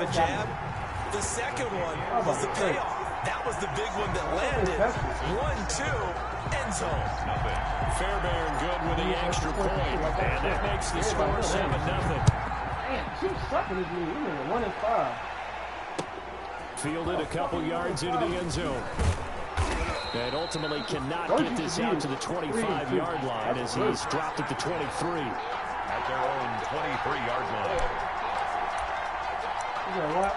of a jab. The second one was the payoff. That was the big one that landed. 1-2, end zone. Fairbairn good with the extra point, and that makes the score 7-0. Man, she's sucking this lead. 1-5. Fielded a couple yards into the end zone. And ultimately cannot get this out to the 25-yard line as he's dropped at the 23. At their own 23-yard line. You know what?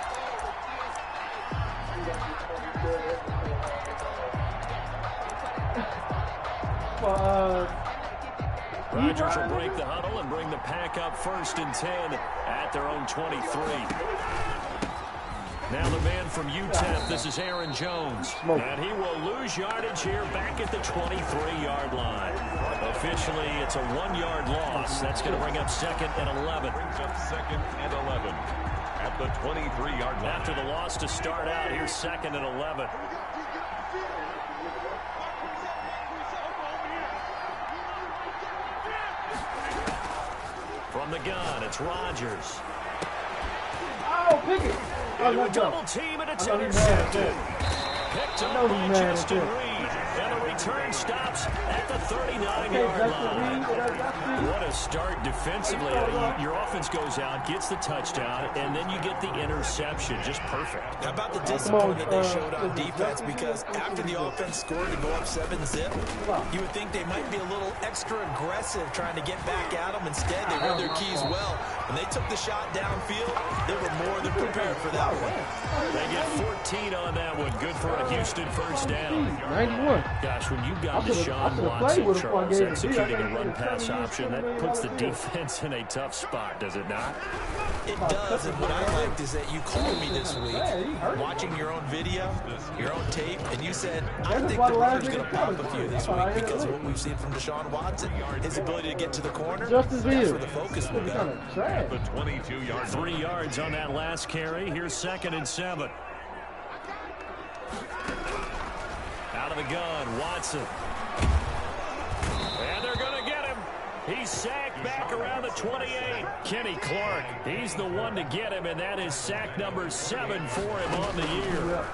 Rodgers will break the huddle and bring the pack up 1st and 10 at their own 23. Now the man from UTEP, this is Aaron Jones. And he will lose yardage here back at the 23-yard line. Officially, it's a 1-yard loss. That's going to bring up 2nd and 11. Brings up 2nd and 11 at the 23-yard line. After the loss to start out, here's 2nd and 11. From the gun, it's Rodgers. Oh, pick it. Into a double team, and it's intercepted. Picked up by Justin Reed. And the return stops at the 39-yard line. What a start defensively. Your offense goes out, gets the touchdown, and then you get the interception. Just perfect. How about the discipline that they showed on defense? Because after the offense scored to go up 7-zip, you would think they might be a little extra aggressive trying to get back at them. Instead, they read their keys well. When they took the shot downfield, they were more than prepared for that one. They get 14 on that one. Good for a Houston first down. 91. Gosh, when you've got Deshaun Watson, Charles, executing a run-pass option, that puts the defense in a tough spot, does it not? It does, and what I liked is that you called me this week, watching your own video, your own tape, and you said, I think the runner's going to pop a few this week because of what we've seen from Deshaun Watson. His ability to get to the corner, that's where the focus will go. At the 22-yard 3 yards on that last carry. Here's 2nd and 7. Out of the gun, Watson. And they're going to get him. He's sacked back around the 28. Kenny Clark, he's the one to get him, and that is sack number 7 for him on the year.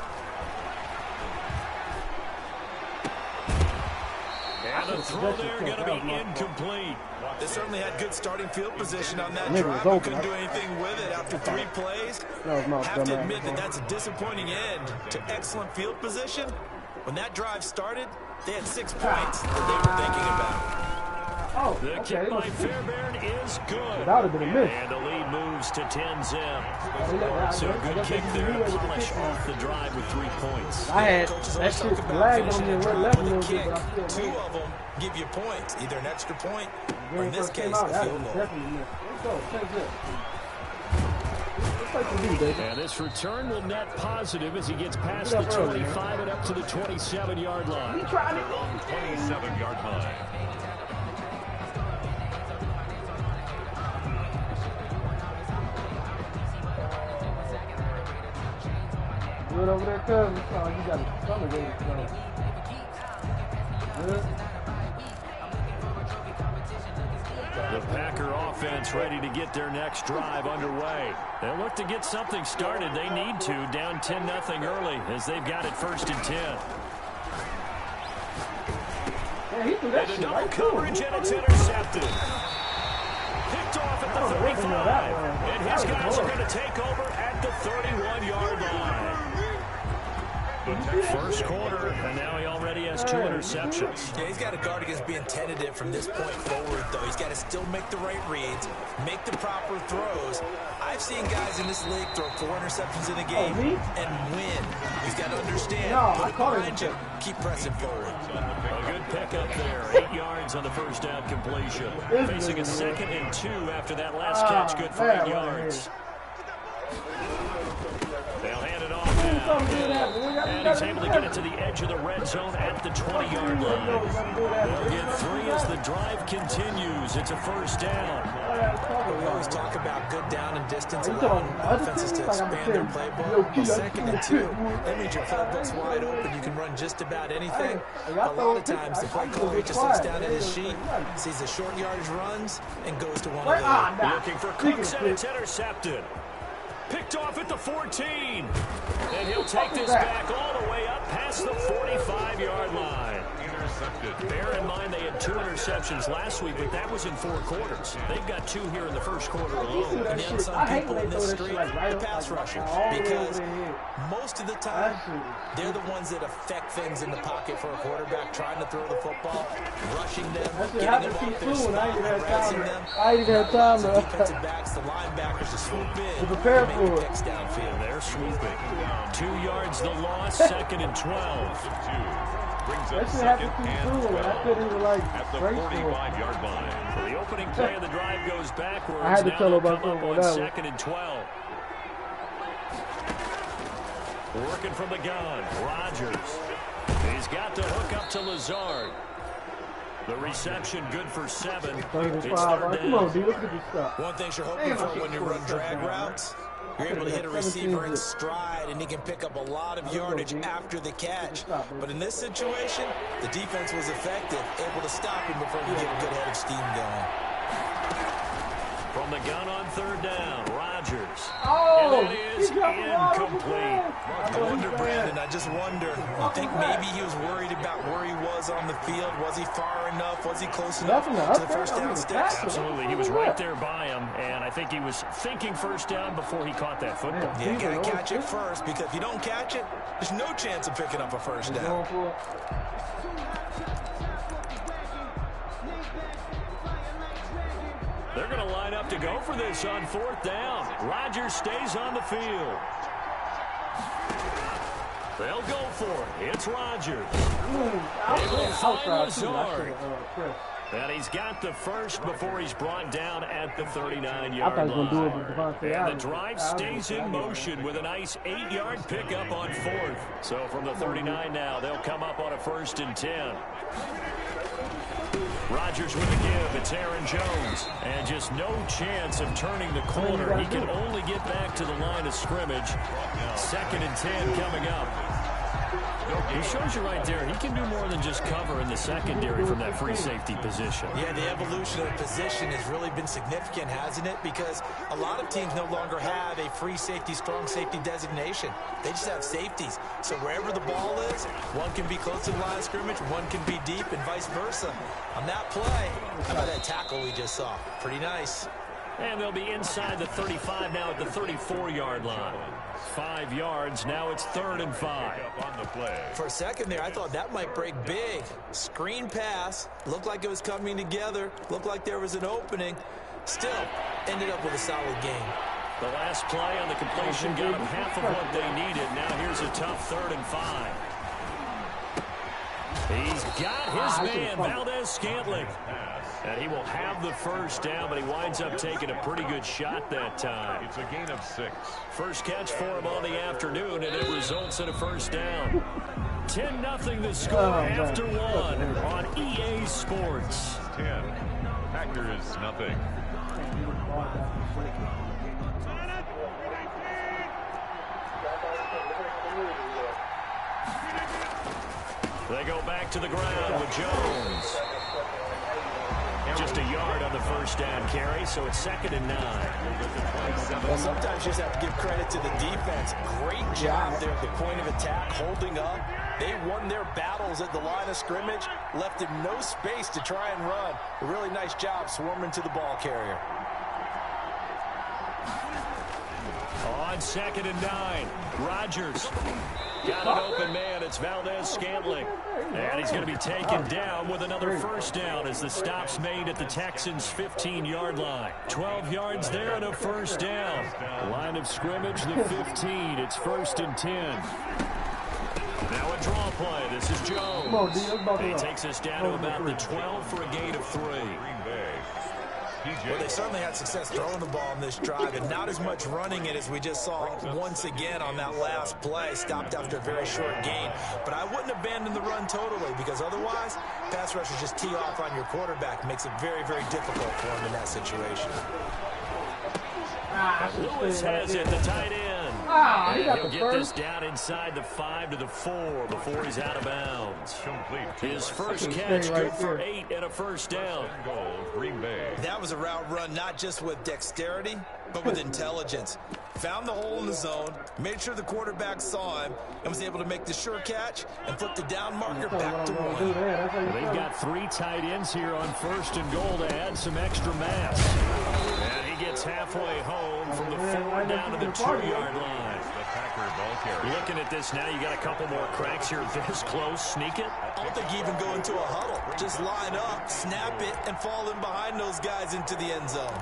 And the throw there going to be incomplete. They certainly had good starting field position on that drive, but couldn't do anything with it after 3 plays. Have to admit that that's a disappointing end to excellent field position. When that drive started, they had 6 points that they were thinking about. The kick by Fairbairn is good. That would have been a miss. And the lead moves to 10-zip. So a good kick there to polish off the drive with 3 points. I had that shit lagged on me and went left a little bit, but I still 2 of them give you points, either an extra point or in this case a field goal. Let's go, 10-zip. And this return will net positive as he gets past the 25 and up to the 27-yard line. 27-yard line. Do it over there, cuz. Oh, you got a stomach ache. Good. The Packer offense ready to get their next drive underway. They'll look to get something started. They need to, down 10-0 early as they've got it 1st and 10. Yeah, he threw that And a shit double right coverage, and it's intercepted. Picked off at the 35. And his guys are going to take over at the 31-yard line. First quarter, and now he already has 2 interceptions. Yeah, he's got to guard against being tentative from this point forward, though. He's got to still make the right reads, make the proper throws. I've seen guys in this league throw 4 interceptions in a game and win. He's got to understand, put it behind you, keep pressing forward. A good pickup there, 8 yards on the first down completion. Facing a 2nd and 2 after that last catch, good for 8 yards. They'll hand it off now. And he's able to get it to the edge of the red zone at the 20-yard line. They'll get 3 as the drive continues. It's a first down. We always talk about good down and distance, allowing offenses to expand their playbook. 2nd and 2, that means your playbook's wide open. You can run just about anything. A lot of times, the play caller just looks down at his sheet, sees the short yardage runs, and goes to one of them. Looking for Cooks, and it's intercepted. Picked off at the 14. And he'll take this back all the way up past the 45-yard line. Intercepted. Bear in mind they had 2 interceptions last week, but that was in 4 quarters. They've got 2 here in the first quarter alone. And the unsung people in this street, the pass rushers. Because most of the time, they're the ones that affect things in the pocket for a quarterback, trying to throw the football, rushing them, getting them off their spot, harassing them. I didn't have time The to defensive backs, the linebackers to swoop in prepare and for make it. the picks downfield. They're swooping. 2 yards the loss, 2nd and 12. Brings That up shit 2nd happened too and soon. I 12 couldn't even like at the brace for it. 45-yard line. So the opening play of the drive goes backwards. I had to Now tell her they'll about come up something on with that 2nd and 12. Working from the gun, Rodgers. He's got the hook up to Lazard. The reception good for 7. It's 35. 3rd Come on, down. D. Look at this stuff. One thing you're hoping for when you run drag routes, you're able to hit a receiver in stride, and he can pick up a lot of yardage after the catch. But in this situation, the defense was effective, able to stop him before he get a good head of steam going. From the gun on 3rd down, Rodgers. Oh, And that is incomplete. I wonder, Brandon, I just wonder, you think maybe he was worried about where he was on the field? Was he far enough? Was he close enough to the first down sticks? Absolutely. He was right there by him, and I think he was thinking first down before he caught that football. Yeah, you got to catch it first, because if you don't catch it, there's no chance of picking up a first down. They're going to line up to go for this on 4th down. Rodgers stays on the field. They'll go for it. It's Rodgers. They will find Lazard. And he's got the first before he's brought down at the 39-yard line. And the drive stays in motion with a nice 8-yard pickup on 4th. So from the 39 now, they'll come up on a 1st and 10. Rodgers with the give. It's Aaron Jones. And just no chance of turning the corner. He can only get back to the line of scrimmage. 2nd and 10 coming up. He shows you right there, he can do more than just cover in the secondary from that free safety position. Yeah, the evolution of the position has really been significant, hasn't it? Because a lot of teams no longer have a free safety, strong safety designation. They just have safeties. So wherever the ball is, one can be close to the line of scrimmage, one can be deep, and vice versa. On that play, how about that tackle we just saw? Pretty nice. And they'll be inside the 35 now at the 34-yard line. 5 yards. Now it's 3rd and 5. On the play. For a second there, I thought that might break big. Screen pass. Looked like it was coming together. Looked like there was an opening. Still, ended up with a solid game. The last play on the completion got them half of what they needed. Now here's a tough 3rd and 5. He's got his man, Valdez-Scantling. And he will have the first down, but he winds up taking a pretty good shot that time. It's a gain of 6. First catch for him on the afternoon, and it results in a first down. 10-0 the score after 1 on EA Sports. 10. Packers nothing. They go back to the ground with Jones. Just a yard on the first down carry, so it's 2nd and 9. Well, sometimes you just have to give credit to the defense. Great job there at the point of attack, holding up. They won their battles at the line of scrimmage, left him no space to try and run. A really nice job swarming to the ball carrier. On 2nd and 9, Rodgers. Got an open man. It's Valdez-Scantling. And he's going to be taken down with another first down as the stop's made at the Texans' 15-yard line. 12 yards there and a first down. Line of scrimmage, the 15. It's 1st and 10. Now a draw play. This is Jones. He takes us down to about the 12 for a gain of 3. Well, they certainly had success throwing the ball in this drive, and not as much running it as we just saw once again on that last play. Stopped after a very short gain. But I wouldn't abandon the run totally, because otherwise, pass rushers just tee off on your quarterback. Makes it very, very difficult for him in that situation. Lewis has it, the tight end. He'll get this down inside the 5 to the 4 before he's out of bounds. His first catch, good for 8 and a first down. Goal, Green Bay. That was a route run not just with dexterity, but with intelligence. found the hole in the zone, made sure the quarterback saw him, and was able to make the sure catch and flip the down marker back to one. They've got 3 tight ends here on 1st and goal to add some extra mass. And he gets halfway home from the 4 down to the 2-yard line. The Packer ball carrier. Looking at this now, you got a couple more cracks here. This close, sneak it. I don't think you even go into a huddle. Just line up, snap it, and fall in behind those guys into the end zone.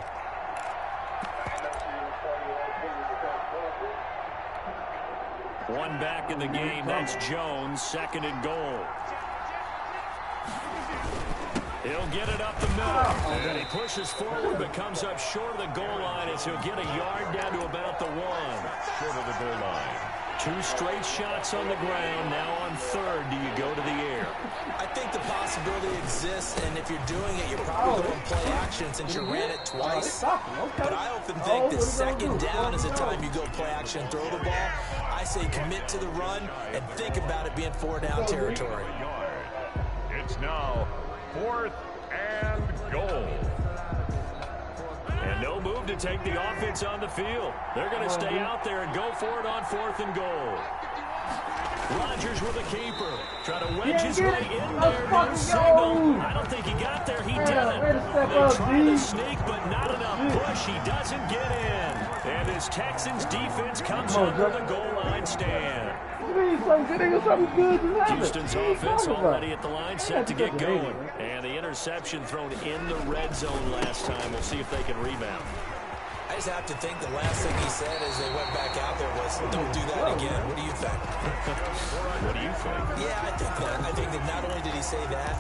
One back in the game. That's Jones. 2nd and goal. He'll get it up the middle. And he pushes forward but comes up short of the goal line as he'll get a yard down to about the 1. Short of the goal line. 2 straight shots on the ground. Now on 3rd, do you go to the air? I think the possibility exists, and if you're doing it, you're probably going play action since you ran it twice. But I often think that 2nd down is the time you go play action and throw the ball. I say commit to the run and think about it being 4 down territory. It's now 4th and goal. And no move to take the offense on the field. They're going to stay out there and go for it on 4th and goal. Rodgers with a keeper. Try to wedge his way in there. No signal. I don't think he got there. He didn't. They tried to sneak, but not enough push. He doesn't get in. And his Texans defense comes under the goal line stand. Houston's offense already at the line, set to get going. And the interception thrown in the red zone last time. We'll see if they can rebound. I just have to think the last thing he said as they went back out there was, don't do that again. What do you think? What do you think? Yeah, I think that. I think that not only did he say that,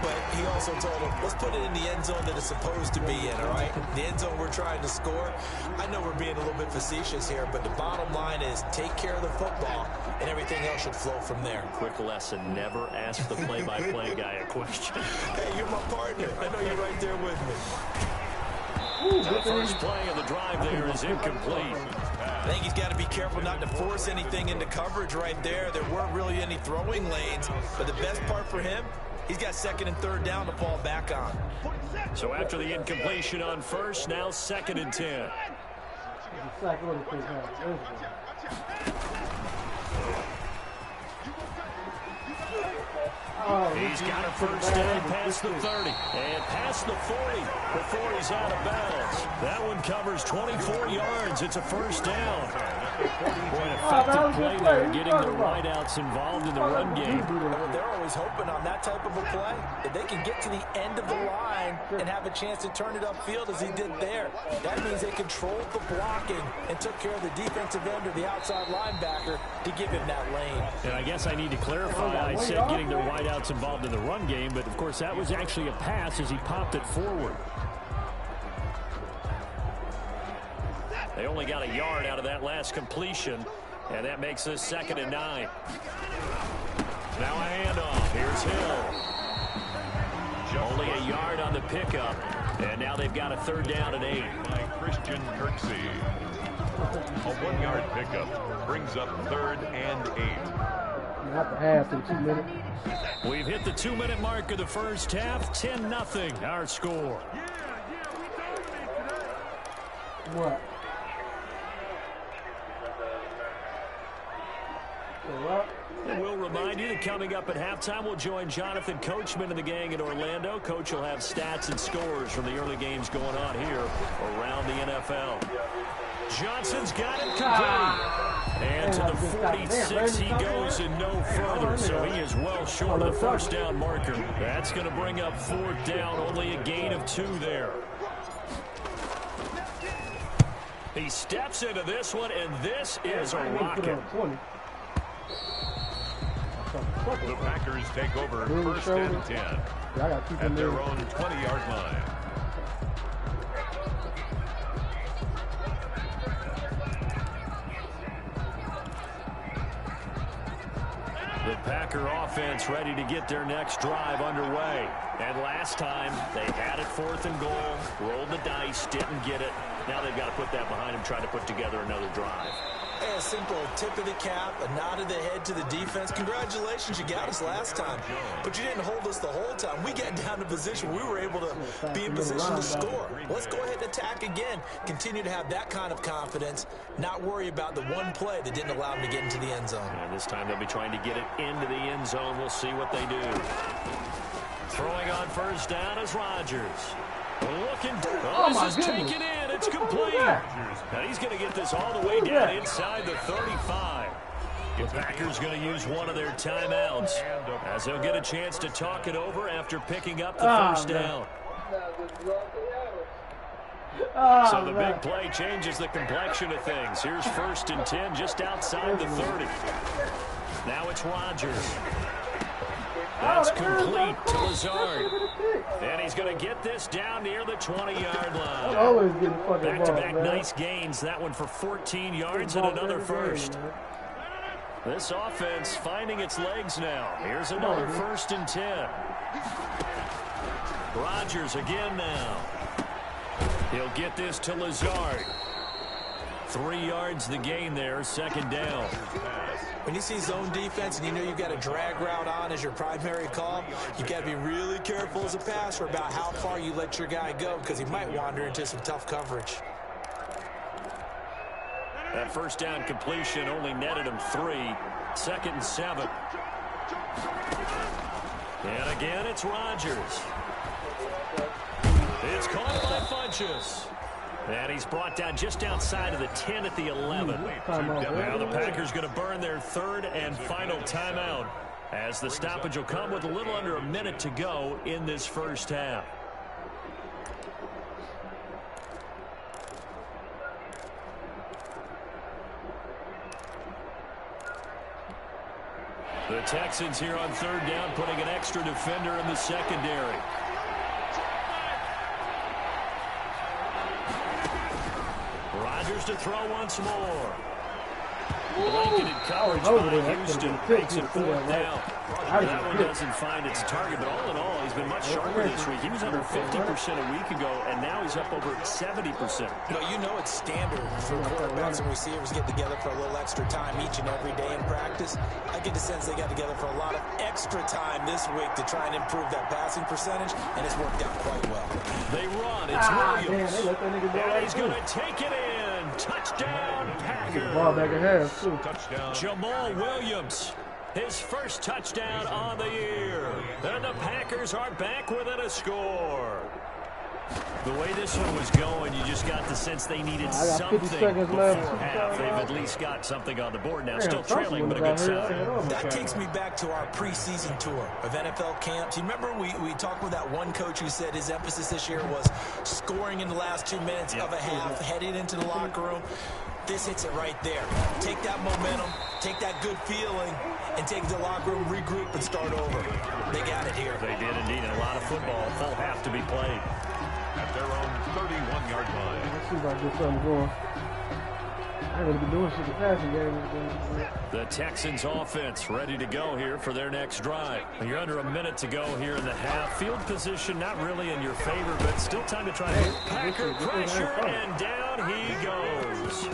but he also told him, let's put it in the end zone that it's supposed to be in, all right? The end zone we're trying to score. I know we're being a little bit facetious here, but the bottom line is take care of the football, and everything else should flow from there. Quick lesson, never ask the play-by-play guy a question. Hey, you're my partner. I know you're right there with me. The first play of the drive there is incomplete. I think he's got to be careful not to force anything into coverage right there. There weren't really any throwing lanes, but the best part for him, he's got 2nd and 3rd down to fall back on. So after the incompletion on 1st, now 2nd and 10. He's got a first down past the 30 and past the 40 before he's out of bounds. That one covers 24 yards. It's a first down. Boy, an effective play there, getting the wideouts involved in the run game. They're always hoping on that type of a play that they can get to the end of the line and have a chance to turn it upfield as he did there. That means they controlled the blocking and took care of the defensive end or the outside linebacker to give him that lane. And I guess I need to clarify, I said getting their wideouts involved in the run game, but of course that was actually a pass as he popped it forward. They only got a yard out of that last completion, and that makes this 2nd and 9. Now a handoff. Here's Hill. Only a yard on the pickup, and now they've got a 3rd down and 8. By Christian Kirksey. A 1-yard pickup brings up 3rd and 8. Not the half in 2 minutes. We've hit the 2-minute mark of the first half. 10-0 our score. What? And we'll remind you that coming up at halftime, we'll join Jonathan Coachman and the gang in Orlando. Coach will have stats and scores from the early games going on here around the NFL. Johnson's got it complete. And to the 46 he goes and no further. So he is well short of the first down marker. That's going to bring up 4th down. Only a gain of 2 there. He steps into this one, and this is a rocket. The Packers take over 1st and 10 at their own 20-yard line. The Packer offense ready to get their next drive underway. And last time, they had it 4th and goal, rolled the dice, didn't get it. Now they've got to put that behind them, try to put together another drive. As simple tip of the cap, a nod of the head to the defense. Congratulations, you got us last time, but you didn't hold us the whole time. We got down to position. We were able to be in position to score. Let's go ahead and attack again. Continue to have that kind of confidence, not worry about the one play that didn't allow them to get into the end zone. And this time they'll be trying to get it into the end zone. We'll see what they do. Throwing on first down is Rodgers. Looking, this is taken in. It's complete. And he's going to get this all the way down inside the 35. The Packers going to use one of their timeouts as they'll get a chance to talk it over after picking up the first down. So the big play changes the complexion of things. Here's 1st and 10 just outside the 30. Now it's Rodgers. That's complete to Lazard. And he's going to get this down near the 20-yard line. Back-to-back nice gains. That one for 14 yards and another first. This offense finding its legs now. Here's another 1st and 10. Rodgers again now. He'll get this to Lazard. 3 yards the gain there, 2nd down. When you see zone defense and you know you've got a drag route on as your primary call, you've got to be really careful as a passer about how far you let your guy go because he might wander into some tough coverage. That first down completion only netted him 3. 2nd and 7. And again, it's Rodgers. It's caught by Funchess. And he's brought down just outside of the 10 at the 11. Now the Packers going to burn their 3rd and final timeout as the stoppage will come with a little under a minute to go in this first half. The Texans here on 3rd down putting an extra defender in the secondary. Rodgers to throw once more. Blanketed coverage by Houston. Makes it 4th down. That one doesn't find its target, but all in all, he's been much sharper this week. He was under 50% a week ago, and now he's up over 70%. You know it's standard for quarterbacks and receivers to get together for a little extra time each and every day in practice. I get the sense they got together for a lot of extra time this week to try and improve that passing percentage, and it's worked out quite well. They run. It's Williams. And he's going to take it in. Touchdown, Packers. Ball back in half, too. Touchdown. Jamal Williams. His first touchdown on the year. And the Packers are back within a score. The way this one was going, you just got the sense they needed something before half. They've at least got something on the board now. Still trailing, but a good sign. That takes me back to our preseason tour of NFL camps. You remember we talked with that one coach who said his emphasis this year was scoring in the last 2 minutes of a half, heading into the locker room. This hits it right there. Take that momentum, take that good feeling, and take it to the locker room, regroup, and start over. They got it here. They did indeed. And a lot of football, full half to be played. At their own 31-yard line. Let's see if I get something going. I ain't gonna be doing shit the passing game. The Texans offense ready to go here for their next drive. You're under a minute to go here in the half. Field position not really in your favor, but still time to try to Packer pressure, and down he goes.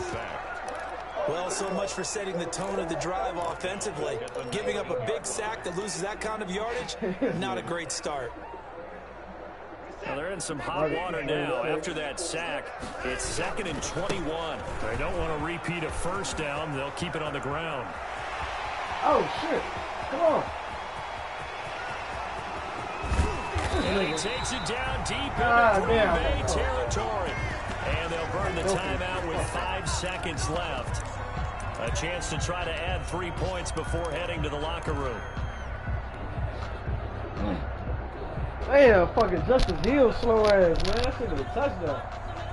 Well, so much for setting the tone of the drive offensively. Giving up a big sack that loses that kind of yardage, not a great start. Well, they're in some hot water now. After that sack, it's 2nd and 21. They don't want to repeat a first down. They'll keep it on the ground. Oh, shit. Come on. And he takes it down deep into Green Bay territory. And they'll burn the timeout with 5 seconds left. A chance to try to add 3 points before heading to the locker room. Damn, fucking Justin Hill slow ass, man. That shit was a touchdown.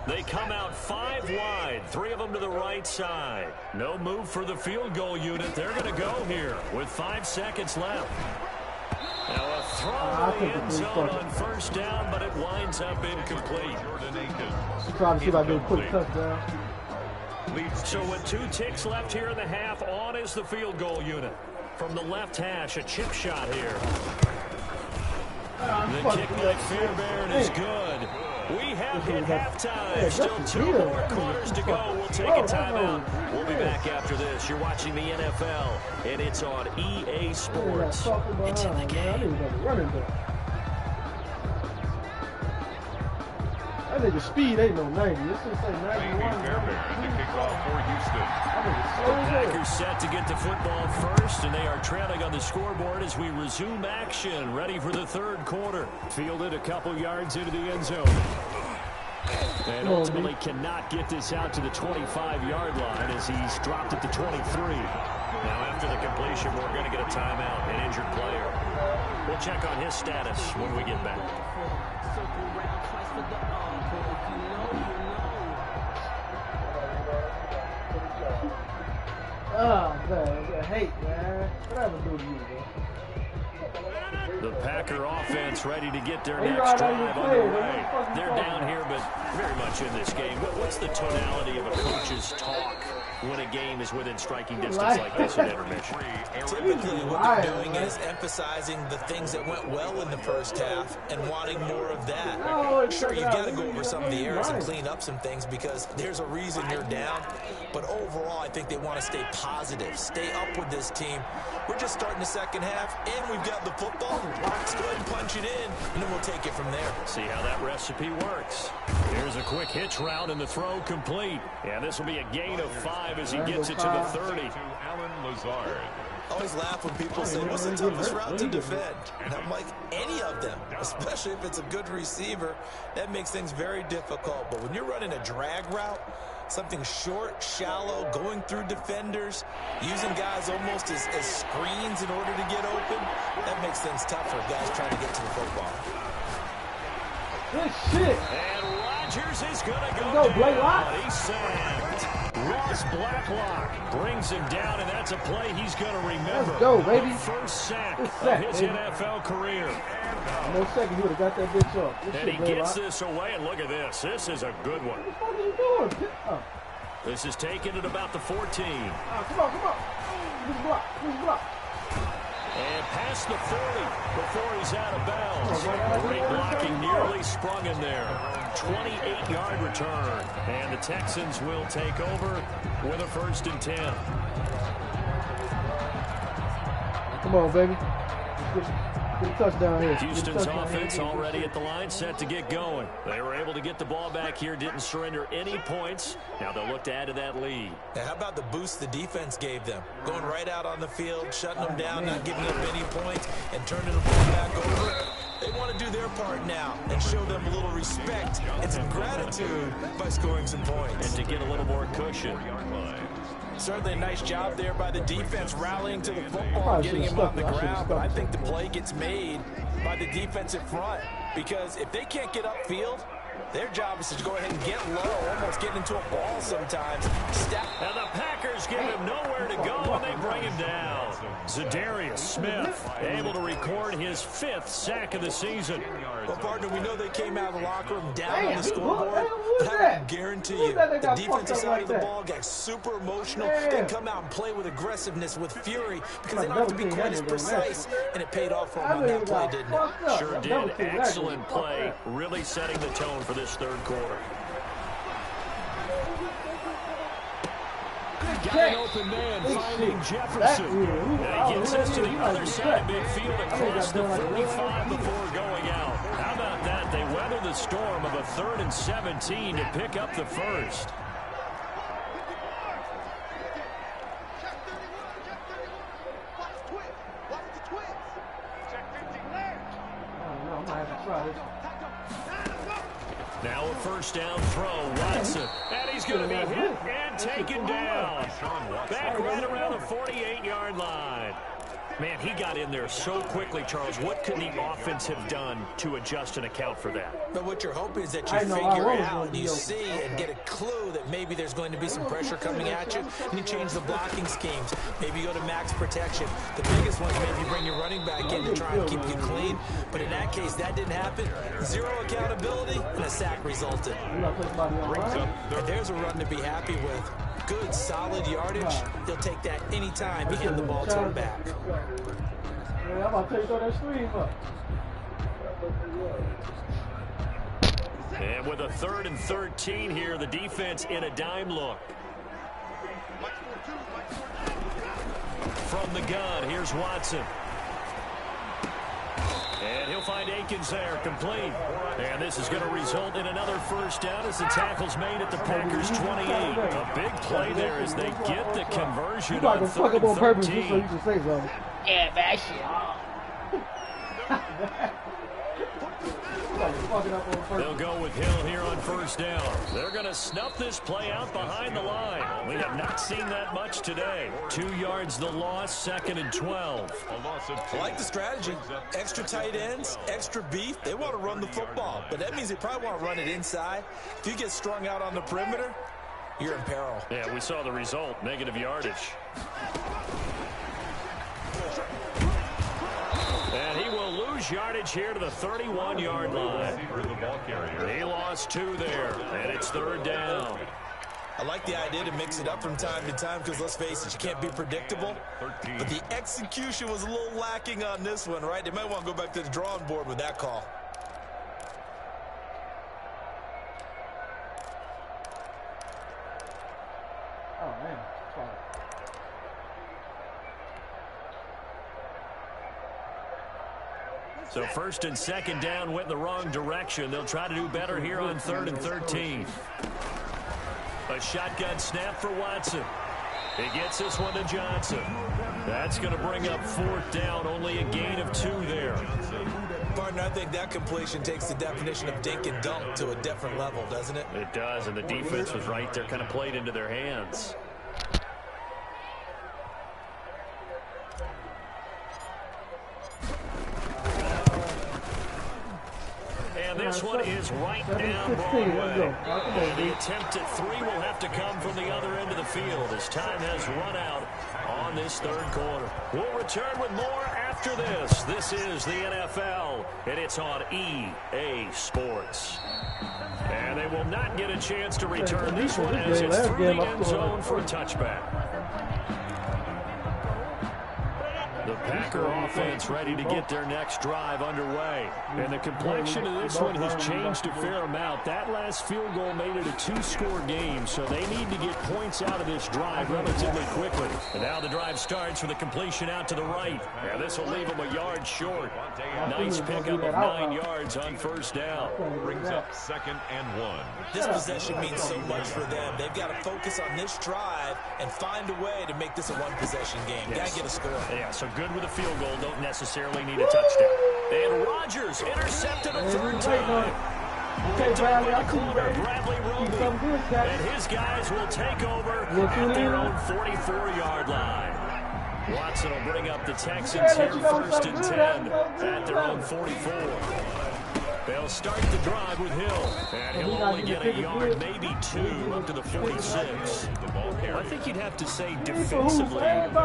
They come out 5 wide, 3 of them to the right side. No move for the field goal unit. They're going to go here with 5 seconds left. Now a throw to the end zone on first down, but it winds up incomplete. Trying to see if I get a quick touchdown. So with 2 ticks left here in the half, on is the field goal unit. From the left hash, a chip shot here. The kick by Fairbairn is good. We have hit halftime. Still 2 more quarters to go. We'll take a timeout. We'll be back after this. You're watching the NFL, and it's on EA Sports. It's in the game. That nigga speed ain't no 90. This is say 91. The kickoff for Houston. The Packers set to get the football first, and they are trailing on the scoreboard as we resume action. Ready for the third quarter. Fielded a couple yards into the end zone. And ultimately cannot get this out to the 25-yard line as he's dropped at the 23. Now after the completion, we're going to get a timeout, an injured player. We'll check on his status when we get back. Oh, man, I hate, man. Whatever do to you, man. The Packer offense ready to get their next drive underway. They're down here, but very much in this game. What's the tonality of a coach's talk when a game is within striking distance like this at intermission? Typically, what they're doing is emphasizing the things that went well in the first half and wanting more of that. Sure, you've got to go over some of the errors and clean up some things because there's a reason you're down. But overall, I think they want to stay positive, stay up with this team. We're just starting the second half, and we've got the football. Let's go ahead and punch it in, and then we'll take it from there. See how that recipe works. Here's a quick hitch route, and the throw complete. Yeah, this will be a gain of 5 as he gets it to the 30. To Alan Lazard. I always laugh when people say, what's the toughest route to defend? And I'm like, any of them, especially if it's a good receiver. That makes things very difficult. But when you're running a drag route, something short, shallow, going through defenders, using guys almost as screens in order to get open, that makes things tough for guys trying to get to the football. Good shit. And Rodgers is going to go down. He's sacked. Ross Blacklock brings him down, and that's a play he's going to remember. Let's go, baby. First sack of his NFL career. No second, he would have got that bitch up. And he gets this away, and look at this. This is a good one. What the fuck are you doing? This is taken at about the 14. Come on. Who's block? And past the 40 before he's out of bounds. Great blocking, nearly sprung him there. 28-yard return. And the Texans will take over with a 1st and 10. Come on, baby. Get a touchdown here. Houston's offense already at the line, set to get going. They were able to get the ball back here, didn't surrender any points. Now they'll look to add to that lead. Now, how about the boost the defense gave them? Going right out on the field, shutting them down, not giving up any points, and turning the ball back over. They want to do their part now and show them a little respect and some gratitude by scoring some points. And to get a little more cushion. Certainly a nice job there by the defense rallying to the football, getting him off the ground. But I think the play gets made by the defensive front because if they can't get upfield, their job is to go ahead and get low, almost get into a ball sometimes. And the Packers give him nowhere to go, and they bring him down. Zadarius Smith able to record his 5th sack of the season. Well, partner, we know they came out of the locker room down on the scoreboard, but I can guarantee you the defensive side of the ball got super emotional. They come out and play with aggressiveness, with fury, because they don't have to be quite as precise, and it paid off for them on that play, didn't it? Sure did. Excellent play, really setting the tone for this third quarter. Got an open man finding Jefferson. And he gets us to the other side of midfield across the 45 before going out. How about that? They weather the storm of a 3rd and 17 to pick up the first. Now a 1st down throw, Watson, and he's going to be hit and taken down. Back right around the 48-yard line. Man, he got in there so quickly, Charles. What could the offense have done to adjust and account for that? But what you're hoping is that you figure it out and you see and get a clue that maybe there's going to be some pressure coming at you, and you change the blocking schemes. Maybe you go to max protection. The biggest one is maybe you bring your running back in to try and keep you clean. But in that case, that didn't happen. 0 accountability, and a sack resulted. And there's a run to be happy with. Good, solid yardage. He'll take that anytime you hand the ball to him back. I'm about to take that screen up. And with a 3rd and 13 here, the defense in a dime look. From the gun, here's Watson. And he'll find Akins there, complete. And this is going to result in another first down as the tackle's made at the Packers' 28. A big play there as they get the conversion on 3rd and 13. Yeah, man, shit. They'll go with Hill here on first down. They're going to snuff this play out behind the line. We have not seen that much today. 2 yards the loss, 2nd and 12. I like the strategy. Extra tight ends, extra beef. They want to run the football, but that means they probably want to run it inside. If you get strung out on the perimeter, you're in peril. Yeah, we saw the result, negative yardage. And he will lose yardage here to the 31-yard line. He lost 2 there, and it's 3rd down. I like the idea to mix it up from time to time because, let's face it, you can't be predictable. But the execution was a little lacking on this one, right? They might want to go back to the drawing board with that call. Oh, man. So 1st and 2nd down went in the wrong direction. They'll try to do better here on 3rd and 13. A shotgun snap for Watson. He gets this one to Johnson. That's going to bring up 4th down, only a gain of 2 there. Partner, I think that completion takes the definition of dink and dunk to a different level, doesn't it? It does, and the defense was right there, kind of played into their hands. And this one is right down Broadway. The attempt at 3 will have to come from the other end of the field as time has run out on this 3rd quarter. We'll return with more after this. This is the NFL, and it's on EA Sports. And they will not get a chance to return this one as it's through the end zone for a touchback. The Packer offense ready to get their next drive underway. And the complexion of this one has changed a fair amount. That last field goal made it a 2-score game, so they need to get points out of this drive relatively quickly. And now the drive starts with a completion out to the right. And this will leave them a yard short. Nice pickup of 9 yards on first down. Brings up 2nd and 1. This possession means so much for them. They've got to focus on this drive and find a way to make this a one-possession game. Yes. Got to get a score. Yeah, so good with a field goal, don't necessarily need a touchdown. And Rodgers intercepted a 3rd time. Picked up by the corner, Bradley Roby. And his guys will take over at their own 44-yard line. Watson will bring up the Texans here 1st and 10 at their own 44. They'll start the drive with Hill, and he'll only get a yard, maybe 2, up to the 46. I think you'd have to say defensively,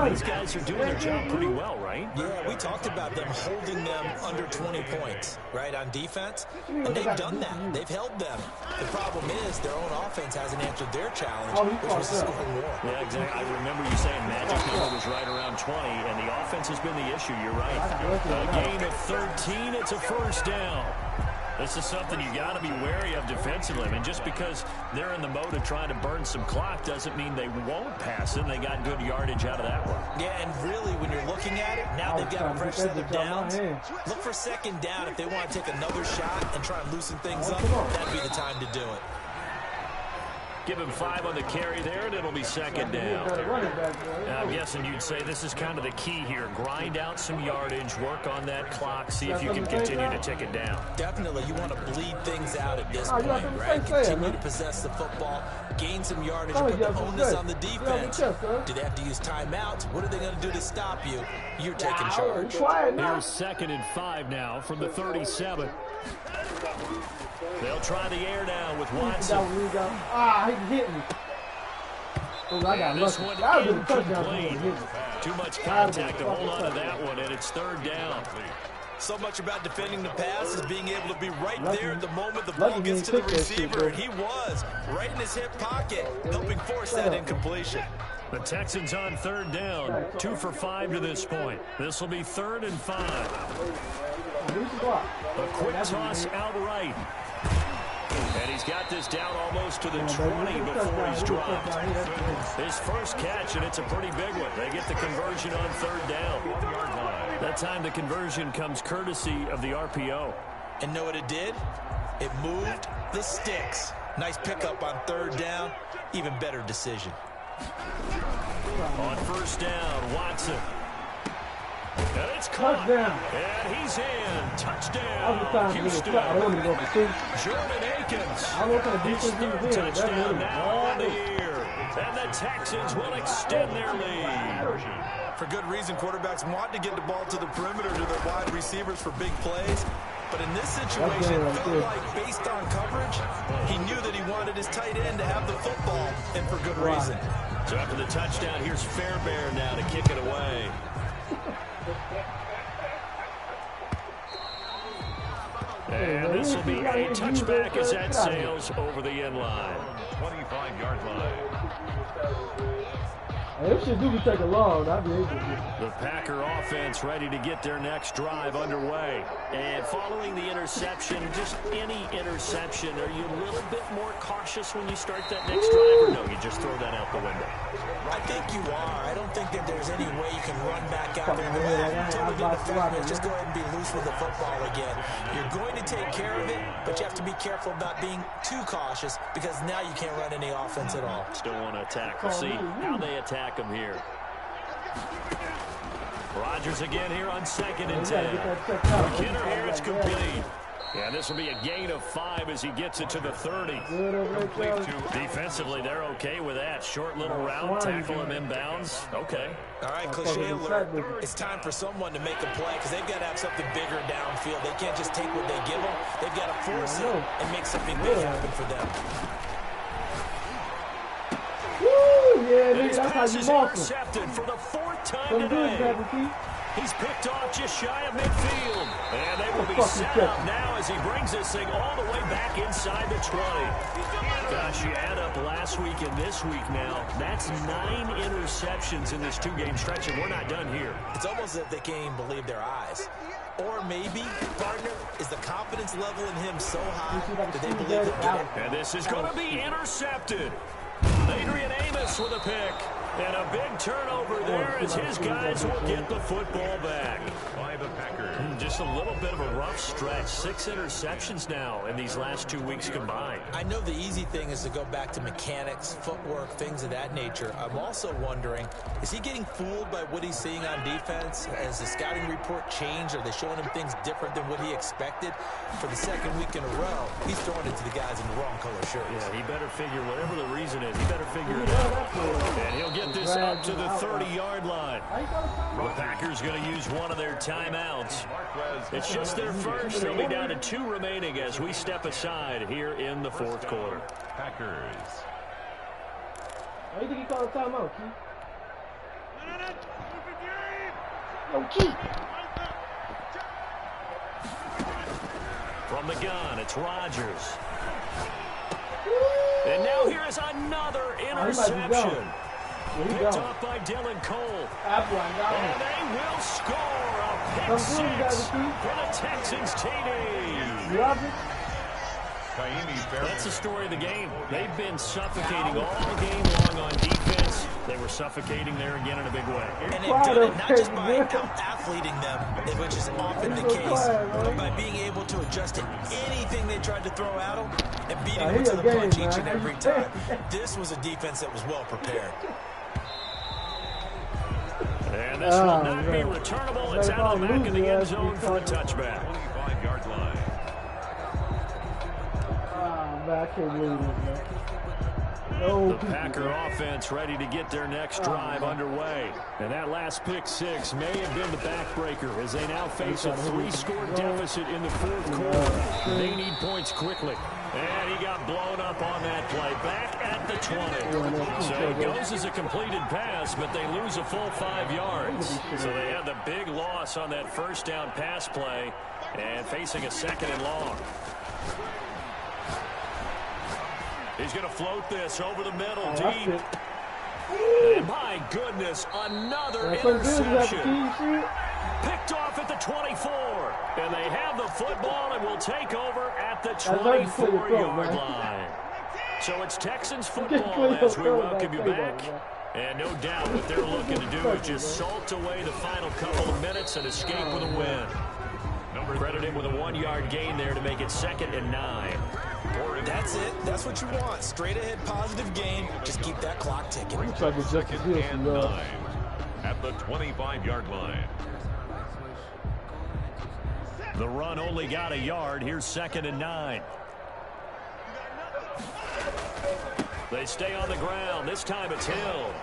these guys are doing their job pretty well, right? Yeah, we talked about them holding them under 20 points, right, on defense. And they've done that. They've held them. The problem is their own offense hasn't answered their challenge, which was to score more. Yeah, exactly. I remember you saying magic number was right around 20, and the offense has been the issue. You're right. A gain of 13, it's a first down. This is something you got to be wary of defensively. I mean, just because they're in the mode of trying to burn some clock doesn't mean they won't pass it. They got good yardage out of that one. Yeah, and really, when you're looking at it, now they've got a fresh set of downs. Look for 2nd down if they want to take another shot and try and loosen things up. That'd be the time to do it. Give him 5 on the carry there, and it'll be 2nd down. I'm guessing you'd say this is kind of the key here. Grind out some yardage, work on that clock, see if you can continue to tick it down. Definitely, you want to bleed things out at this point, right? Continue to possess the football, gain some yardage, put the onus on the defense. Do they have to use timeouts? What are they going to do to stop you? You're taking charge. Here's 2nd and 5 now from the 37. They'll try the air now with Watson. He hit me. This one incomplete. Too much contact to hold on to that one, and it's 3rd down. So much about defending the pass is being able to be right there at the moment the ball gets to the receiver, and he was right in his hip pocket, helping force that incompletion. The Texans on 3rd down, 2 for 5 to this point. This will be 3rd and 5. A quick toss out right. And he's got this down almost to the 20 before he's dropped. His first catch, and it's a pretty big one. They get the conversion on third down. That time the conversion comes courtesy of the RPO. And know what it did? It moved the sticks. Nice pickup on third down. Even better decision. On first down, Watson. And it's caught. And he's in. Touchdown, Houston. Jordan Akins. His third touchdown now on the year. And the Texans will extend their lead. For good reason, quarterbacks want to get the ball to the perimeter to their wide receivers for big plays. But in this situation, it felt like based on coverage, he knew that he wanted his tight end to have the football, and for good reason. So after the touchdown, here's Fairbairn now to kick it away. And this will be a touchback as that sails over the end line. 25-yard line. This shit do be taking long. I'd be able to. The Packer offense ready to get their next drive underway. And following the interception, just any interception, are you a little bit more cautious when you start that next drive, or no, you just throw that out the window? I think you are. I don't think that there's any way you can run back out there and just go ahead and be loose with the football again. You're going to take care of it, but you have to be careful about being too cautious because now you can't run any offense at all. Still want to attack. We'll see how they attack them here. Rodgers again here on 2nd and 10. McKinnon here, it's complete. Yeah, this will be a gain of 5 as he gets it to the 30. Defensively, they're okay with that. Short little route, tackle him inbounds. Okay. All right, cliche alert. It's time for someone to make a play because they've got to have something bigger downfield. They can't just take what they give them. They've got to force it and make something big happen for them. Yeah, his pass is intercepted for the 4th time today. He's picked off just shy of midfield. And they will be set up now as he brings this thing all the way back inside the 20. Gosh, you add up last week and this week now. That's 9 interceptions in this 2-game stretch, and we're not done here. It's almost as if they can't even believe their eyes. Or maybe, partner, is the confidence level in him so high that they believe they'll get it. And this is going to be intercepted. Adrian Amos with a pick. And a big turnover there as his guys will get the football back. By the Packers. Just a little bit of a rough stretch. 6 interceptions now in these last 2 weeks combined. I know the easy thing is to go back to mechanics, footwork, things of that nature. I'm also wondering, is he getting fooled by what he's seeing on defense? Has the scouting report changed? Are they showing him things different than what he expected? For the 2nd week in a row, he's throwing it to the guys in the wrong color shirts. Yeah, he better figure, whatever the reason is, he better figure it out. And he'll get this up to the 30-yard line. The Packers going to use one of their timeouts. It's just their first. They'll be down to 2 remaining as we step aside here in the 4th quarter. Packers. Why do you think he called a timeout, Keith? Yo, Keith! From the gun, it's Rodgers. And now here is another interception. Picked off by Dylan Cole. And they will score a pick 6 for the Texans TD. That's the story of the game. They've been suffocating all game long on defense. They were suffocating there again in a big way. And they've done it not just by out-athleting them, which is often the case, but by being able to adjust to anything they tried to throw at them and beating them to the punch each and every time. This was a defense that was well prepared. And this will not be returnable. It's out of the back of the end zone for a touchback. 25-yard line. I can't believe it, man. The Packer offense ready to get their next drive underway. And that last pick 6 may have been the backbreaker as they now face a 3-score deficit in the 4th quarter. They need points quickly. And he got blown up on that play. Back at the 20. So it goes as a completed pass, but they lose a full 5 yards. So they had the big loss on that first down pass play and facing a 2nd and long. He's going to float this over the middle, deep. And my goodness, another interception. Picked off at the 24. And they have the football and will take over at the 24-yard line. So it's Texans football as we welcome you back. And no doubt what they're looking to do is just salt away the final couple of minutes and escape with a win. Credit him with a 1-yard gain there to make it 2nd and 9. That's it. That's what you want. Straight ahead positive gain. Just keep that clock ticking. Second and 9 at the 25-yard line. The run only got a yard. Here's 2nd and 9. They stay on the ground. This time it's Hill.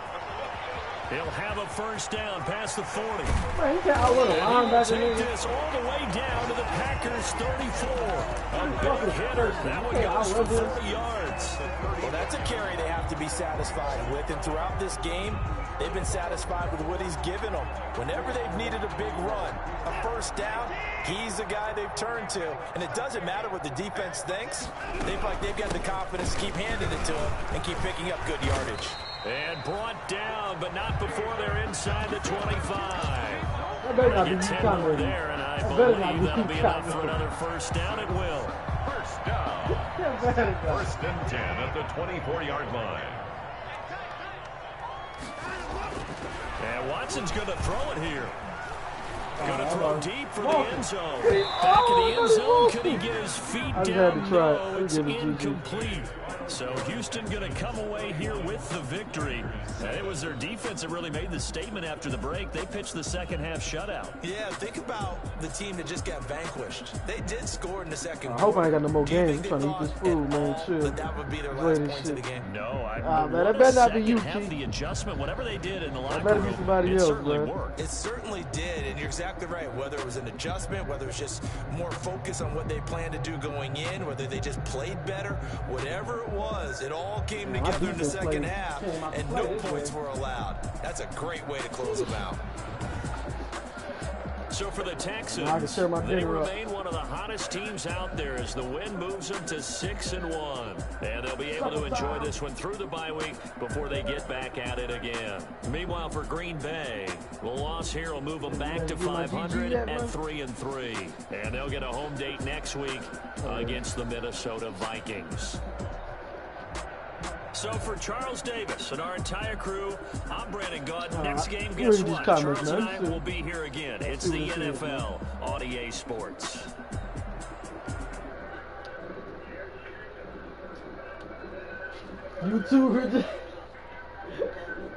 He'll have a first down past the 40. Man, he got outward a linebacker. Take this all the way down to the Packers' 34. A big hitter. That one goes for 40 yards. Well, that's a carry they have to be satisfied with. And throughout this game, they've been satisfied with what he's given them. Whenever they've needed a big run, a first down, he's the guy they've turned to. And it doesn't matter what the defense thinks. They've got the confidence to keep handing it to him and keep picking up good yardage. And brought down, but not before they're inside the 25. That better not be Get 10 more there, and I believe that'll be enough for another first down. It will. First down. First and 10 at the 24-yard line. And Watson's going to throw it here. Going to throw deep for the end zone. Back in the end zone. Could he get his feet down? No, it's incomplete. So Houston going to come away here with the victory. And it was their defense that really made the statement after the break. They pitched the second half shutout. Yeah, think about the team that just got vanquished. They did score in the second I hope I ain't got no more games. I'm trying to eat this food, man. Chill. That that would be their last points of the game. No, I man, that better not be you, Chief. The adjustment, whatever they did in the locker better be room, somebody it else, certainly man. worked. It certainly did, and you're exactly right. Whether it was an adjustment, whether it was just more focus on what they planned to do going in, whether they just played better, whatever it was, it all came together in the second half, and no points were allowed. That's a great way to close them out. So for the Texans, they remain one of the hottest teams out there as the win moves them to 6-1. And they'll be able to enjoy this one through the bye week before they get back at it again. Meanwhile, for Green Bay, the loss here will move them back to 500 at 3-3. And they'll get a home date next week against the Minnesota Vikings. So for Charles Davis and our entire crew, I'm Brandon Gaunt. Next game, guess what? Charles and I will be here again. It's the NFL on EA Sports. YouTuber.